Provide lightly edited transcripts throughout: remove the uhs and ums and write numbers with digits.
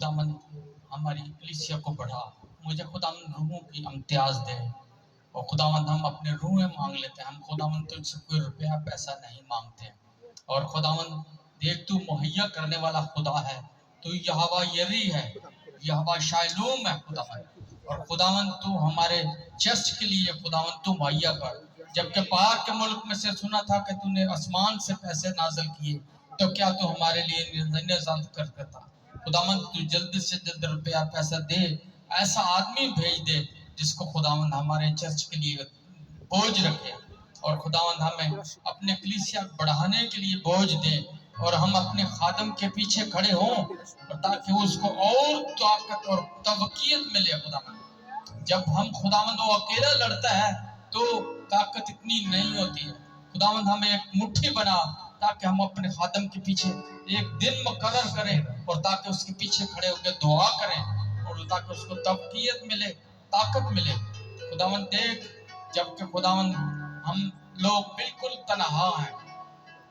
खुदावंद हमारी कलीसिया को बढ़ा, मुझे खुदावंद रूहों की इम्तियाज दे। और खुदावंद हम अपने रूहें मांग लेते हैं, हम खुदावंद तुझसे कोई रुपया पैसा नहीं मांगते। और खुदावंद देख तू मुहैया करने वाला खुदा है, तू यहोवा यरी है, यहोवा शालोम है खुदावंद। और खुदावंद तू हमारे चर्च के लिए खुदावंद तू मुहैया कर। जबकि बाहर के मुल्क में से सुना था कि तूने आसमान से पैसे नाज़िल किए, तो क्या तू हमारे लिए नाज़िल कर देता। खुदावंद तू जल्द से जल्द रुपया पैसा दे, ऐसा आदमी भेज दे जिसको खुदावंद हमारे चर्च के लिए बोझ रखे। और खुदावंद हमें अपने कलीसिया बढ़ाने के लिए बोझ दे, और हम अपने खादम के पीछे खड़े हों, और ताकि उसको और ताकत और तवकीयत मिले। खुदावंद जब हम खुदावंद वो अकेला लड़ता है तो ताकत इतनी नहीं होती है। खुदावंद हमें एक मुट्ठी बना, ताकि हम अपने खादम के पीछे एक दिन मुकर्रर करें, और ताकि उसके पीछे खड़े होकर दुआ करें, और ताकि उसको तवकीयत मिले, ताकत मिले। खुदावंद देख, जबकि खुदावंद हम लोग बिल्कुल तनहा हैं,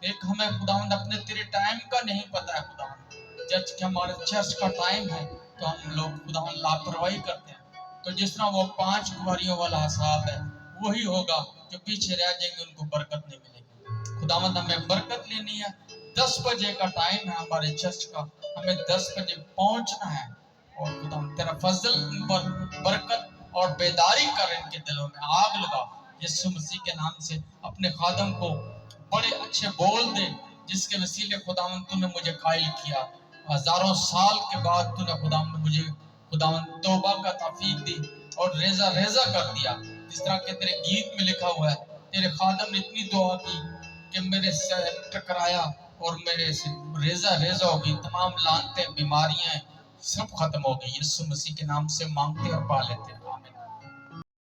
एक हमें खुदावंद अपने तेरे टाइम का नहीं पता है। खुदावंद जब कि हमारे चर्च का टाइम है तो हम लोग खुदावंद लापरवाही करते हैं। तो जिस तरह वो 5 कुंवारियों वाला हिसाब है, वही होगा, जो पीछे रह जाएंगे उनको बरकत नहीं मिलेगी। खुदावंद हमें बरकत लेनी है। 10 बजे का टाइम है हमारे चर्च का, हमें 10 बजे पहुंचना है। और खुदावंद तेरा फजल उन पर बरकत और बेदारी कर, इनके दिलों में आग लगा। यीशु मसीह के नाम से अपने खादम को बड़े अच्छे बोल दे, जिसके वसीले खुदावंद तूने मुझे कायल किया। हजारों साल के बाद तूने खुदावंद मुझे खुदावंद तौबा का तौफीक दी और रेजा रेजा कर दिया। जिस तरह के तेरे गीत में लिखा हुआ है, तेरे खादम ने इतनी दुआ की कि मेरे से टकराया और मेरे से रेजा रेजा हो गई, तमाम लानतें बीमारियां सब खत्म हो गई। यीशु मसीह के नाम से मांगते और पा लेते हैं।